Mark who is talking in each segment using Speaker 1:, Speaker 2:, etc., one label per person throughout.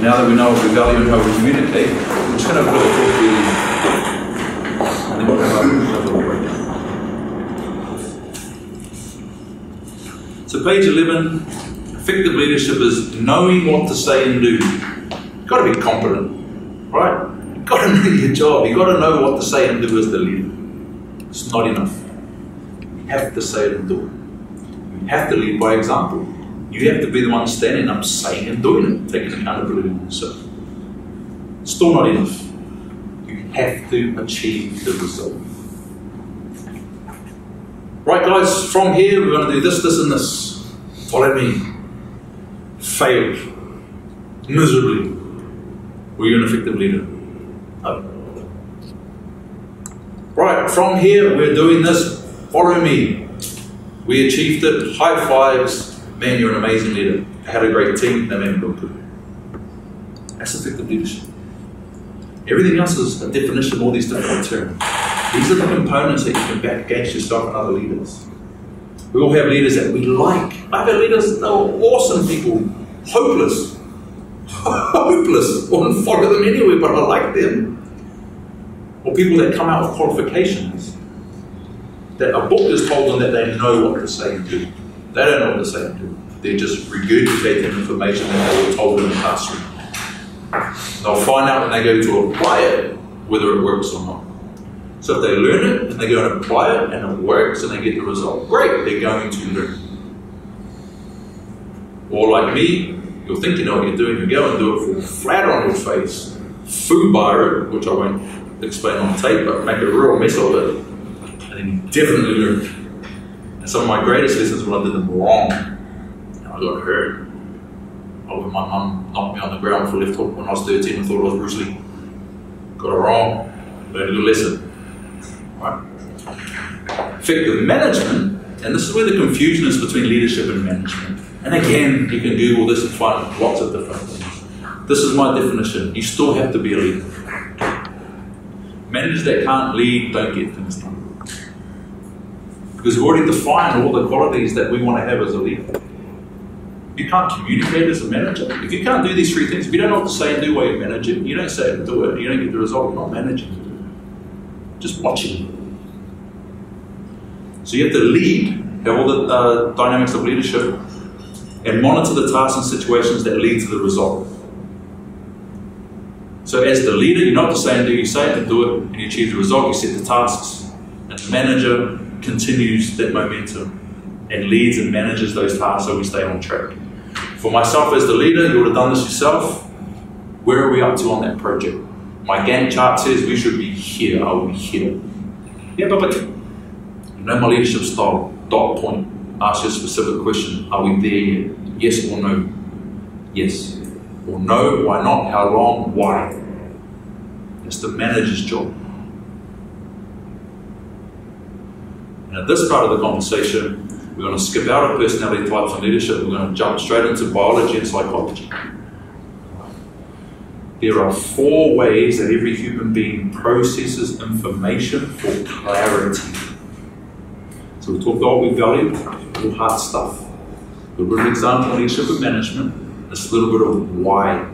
Speaker 1: now that we know what we value and how we communicate, we're just going to have a look at what we, and then we'll have a little breakdown. So page 11, effective leadership is knowing what to say and do. You've got to be competent, right? You've got to know your job. You've got to know what to say and do as the leader. It's not enough. You have to say it and do it. You have to lead by example. You have to be the one standing up, saying and doing it, taking accountability on yourself. Still not enough. You have to achieve the result. Right, guys, from here we're going to do this, this, and this. Follow me. Failed. Miserably. Were you an effective leader? No. Right, from here we're doing this. Follow me. We achieved it. High fives. Man, you're an amazing leader. I had a great team. That made me look good. That's effective leadership. Everything else is a definition of all these different terms. These are the components that you can back against yourself and other leaders. We all have leaders that we like. I've had leaders that are awesome people. Hopeless. Hopeless. I wouldn't follow them anyway, but I like them. Or people that come out with qualifications. That a book has told them that they know what to say and do. They don't know what to say and do. They're just regurgitating information that they were told in the classroom. They'll find out when they go to apply it, whether it works or not. So if they learn it, and they go and apply it, and it works, and they get the result, great, they're going to learn. Or like me, you'll think you know what you're doing, you go and do it, fall flat on your face, foobar it, which I won't explain on tape, but make a real mess of it, and then you definitely learn. And some of my greatest lessons when I did them wrong, and I got hurt. Or when my mum knocked me on the ground for left hook when I was 13 and thought I was Bruce Lee. Got it wrong, learned a good lesson. Right? Effective management, and this is where the confusion is between leadership and management. And again, you can Google this and find lots of different things. This is my definition. You still have to be a leader. Managers that can't lead don't get things done. Because we've already defined all the qualities that we want to have as a leader. You can't communicate as a manager. If you can't do these three things, if you don't know what to say and do while you're managing, you don't say it and do it, you don't get the result, you're not managing. Just watching. So you have to lead, have all the dynamics of leadership, and monitor the tasks and situations that lead to the result. So as the leader, you know what to say and do, you say it and do it, and you achieve the result, you set the tasks, and the manager continues that momentum and leads and manages those tasks so we stay on track. For myself as the leader, you would have done this yourself. Where are we up to on that project? My Gantt chart says we should be here. Are we here? Yeah, but you know my leadership style. Dot point. Ask you a specific question. Are we there yet? Yes or no? Yes. Or no, why not? How long? Why? It's the manager's job. And at this part of the conversation, we're going to skip out of personality types and leadership. We're going to jump straight into biology and psychology. There are 4 ways that every human being processes information for clarity. So we talked about what we value, all hard stuff. A little bit of example of leadership and management, just a little bit of why.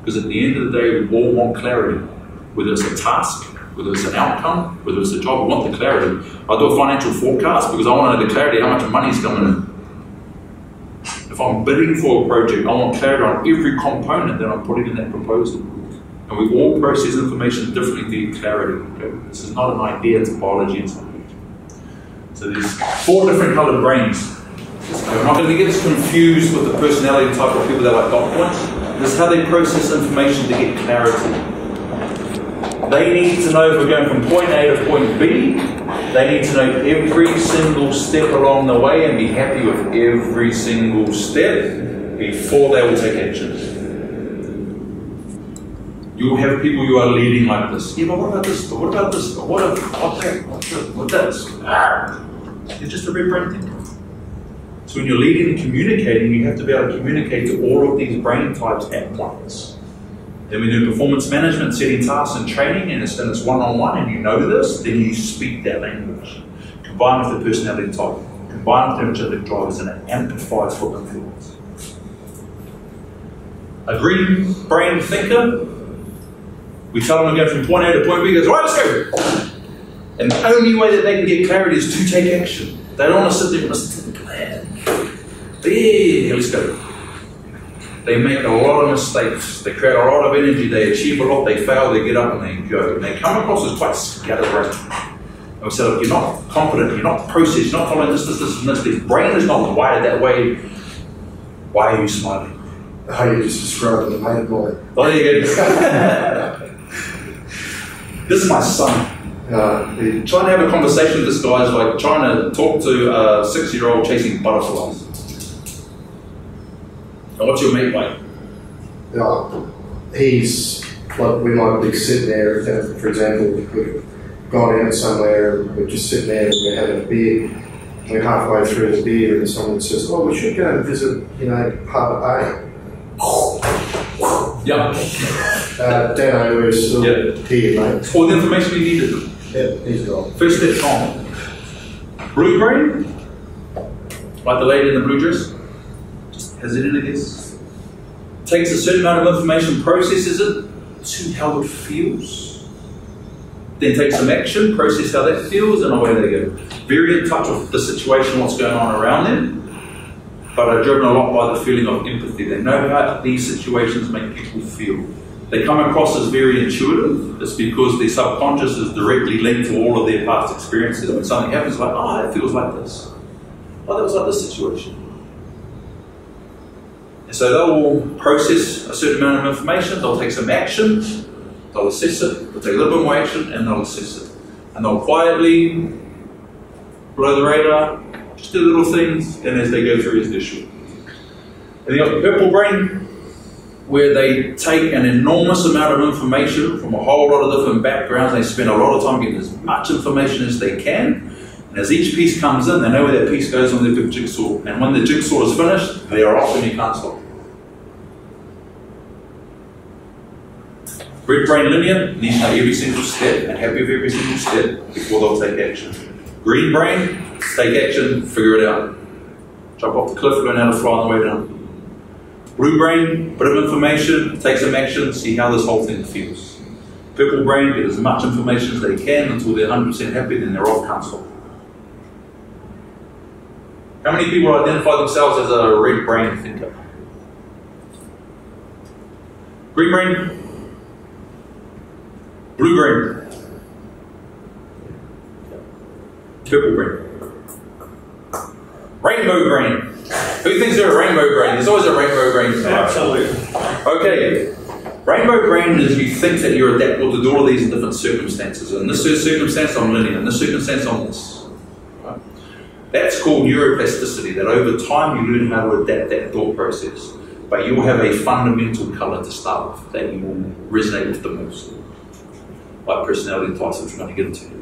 Speaker 1: Because at the end of the day, we all want clarity. Whether it's a task, whether it's an outcome, whether it's a job, we want the clarity. I do a financial forecast because I want to know the clarity, how much money is coming in. If I'm bidding for a project, I want clarity on every component that I'm putting in that proposal. And we all process information differently to get clarity. Okay? This is not an idea, it's biology and psychology. So there's 4 different coloured brains. We're not going to get confused with the personality type of people that like dot points. This is how they process information to get clarity. They need to know if we're going from point A to point B. They need to know every single step along the way and be happy with every single step before they will take action. You'll have people you are leading like this. Yeah, but what about this? But what about this? But what about that? What this? You're just a red brain thinker. So when you're leading and communicating, you have to be able to communicate to all of these brain types at once. Then we do performance management, setting tasks and training, and it's one-on-one, and you know this, then you speak that language. Combined with the personality type, combined with energetic drivers, and it amplifies for influence. A green brain thinker, we tell them to go from point A to point B, he goes, right, let's go. And the only way that they can get clarity is to take action. They don't want to sit there and listen to the plan. Yeah, let's go. They make a lot of mistakes. They create a lot of energy. They achieve a lot. They fail. They get up and they go. And they come across as quite scatterbrained. And we say, look, you're not confident. You're not processed. You're not following this, and this. Your brain is not wired that way. Why are you smiling?
Speaker 2: How you just described the mind boy.
Speaker 1: Oh, there you go. This is my son. Trying to have a conversation with this guy is like trying to talk to a 6-year-old chasing butterflies. And what's your mate like?
Speaker 2: He's like, we might be sitting there, for example, we've gone out somewhere, we're just sitting there, we're having a beer, we're halfway through the beer and someone says, oh, we should go and visit, Harbour Bay.
Speaker 1: Yep.
Speaker 2: Dano, we're still here, mate.
Speaker 1: All the information we needed.
Speaker 2: Yeah, he's gone.
Speaker 1: First step on. Blue brain, like the lady in the blue dress, just has it in a guess. Takes a certain amount of information, processes it to how it feels. Then takes some action, process how that feels, and away they go. Very in touch with the situation, what's going on around them, but are driven a lot by the feeling of empathy. They know how these situations make people feel. They come across as very intuitive. It's because their subconscious is directly linked to all of their past experiences. When something happens, like, oh, that feels like this. Oh, that was like this situation. And so they'll process a certain amount of information, they'll take some action, they'll assess it, they'll take a little bit more action, and they'll assess it. And they'll quietly, below the radar, just do little things, and as they go through is the issue. And you've got the purple brain, where they take an enormous amount of information from a whole lot of different backgrounds. They spend a lot of time getting as much information as they can. And as each piece comes in, they know where that piece goes on their big jigsaw. And when the jigsaw is finished, they are off and you can't stop. Red brain linear needs to know every single step and happy with every single step before they'll take action. Green brain, take action, figure it out. Jump off the cliff, learn how to fly on the way down. Blue brain, bit of information, take some action, see how this whole thing feels. Purple brain, get as much information as they can until they're 100% happy, then they're off, can't stop. How many people identify themselves as a red brain thinker? Green brain? Blue brain? Purple brain? Rainbow brain? Who thinks they're a rainbow brain? There's always a rainbow brain.
Speaker 3: Absolutely.
Speaker 1: Okay. Rainbow brain is you think that you're adaptable to do all of these in different circumstances. In this circumstance, I'm linear. In this circumstance, I'm this. Right? That's called neuroplasticity, that over time you learn how to adapt that thought process. But you'll have a fundamental colour to start with that you will resonate with the most. Like personality types, which we're going to get into.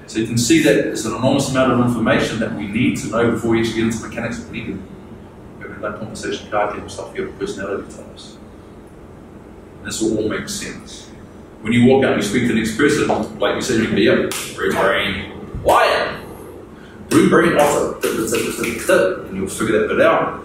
Speaker 1: So you can see that there's an enormous amount of information that we need to know before we actually get into mechanics of leading. We're having that conversation, card game stuff, you have personality types. And this will all make sense. When you walk out and you speak to the next person, like you said, you can be red brain, lion, blue brain, author, and you'll figure that bit out.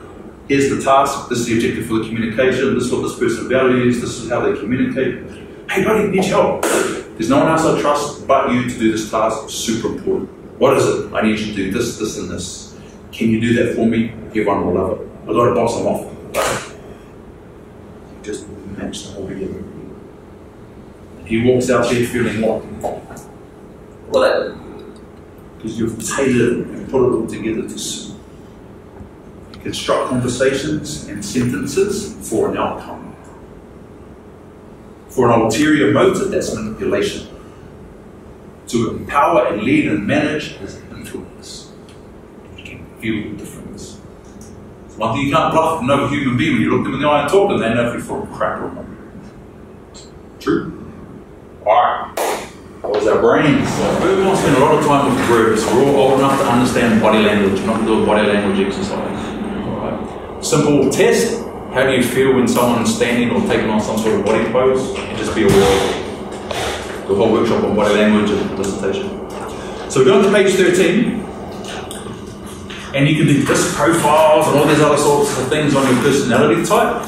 Speaker 1: Here's the task, this is the objective for the communication, this is what this person values, this is how they communicate. Hey buddy, need your help. There's no one else I trust but you to do this task, super important. What is it? I need you to do this, this, and this. Can you do that for me? Everyone will love it. I've got to boss them off. Just match the whole together. He walks out there feeling what? Well, because you've tailored and put it all together to suit. You construct conversations and sentences for an outcome. For an ulterior motive, that's manipulation. To empower and lead and manage is influence. You can feel the difference. It's one thing you can't bluff another human being when you look them in the eye and talk and they know if you're full of crap or not. True? Alright. That was our brains. We want to spend a lot of time with words. We're all old enough to understand body language. We're not doing body language exercise. Alright. Simple test. How do you feel when someone's standing or taking on some sort of body pose? And just be aware of it. The whole workshop on body language and presentation. So we're going to page 13. And you can do disc profiles and all these other sorts of things on your personality type.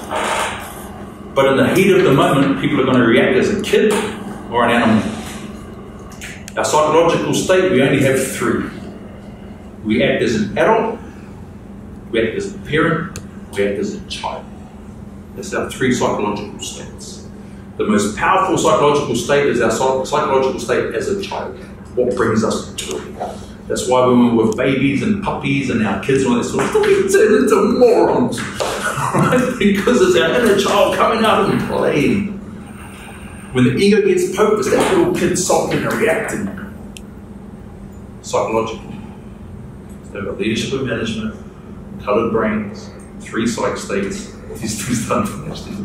Speaker 1: But in the heat of the moment, people are going to react as a kid or an animal. Our psychological state, we only have three. We act as an adult, we act as a parent, we act as a child. That's our three psychological states. The most powerful psychological state is our psychological state as a child. What brings us joy. That's why when we're with babies and puppies and our kids and all that sort of stuff, we turn into morons. Right? Because it's our inner child coming out and playing. When the ego gets poked, it's that little kid sulking and reacting. Psychological. So we've got leadership and management, coloured brains, three psych states, all these things done actually.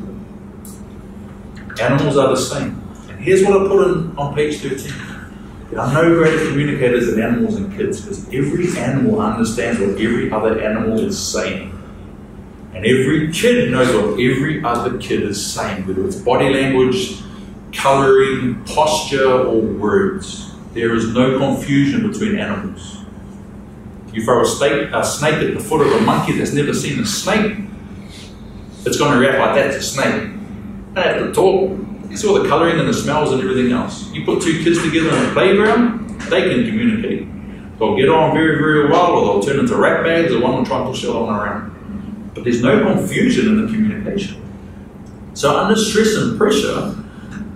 Speaker 1: Animals are the same. And here's what I put on page 13. There are no greater communicators than animals and kids, because every animal understands what every other animal is saying. And every kid knows what every other kid is saying, whether it's body language, colouring, posture, or words. There is no confusion between animals. You throw a snake at the foot of a monkey that's never seen a snake, it's going to react like that. It's a snake. They have to talk. You see all the colouring and the smells and everything else. You put two kids together in a playground, they can communicate. They'll get on very, very well, or they'll turn into rat bags, or one will try and push the other one around. But there's no confusion in the communication. So under stress and pressure,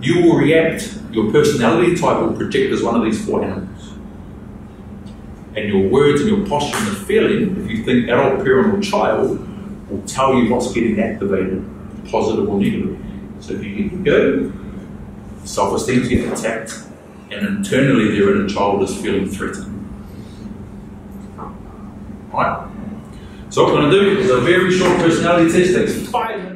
Speaker 1: you will react, your personality type will project as one of these four animals. And your words and your posture and the feeling, if you think adult, parent, or child, will tell you what's getting activated, positive or negative. So if you get go, self-esteem gets attacked, and internally their inner child is feeling threatened. Alright? So what we're going to do is a very short personality test, takes 5 minutes.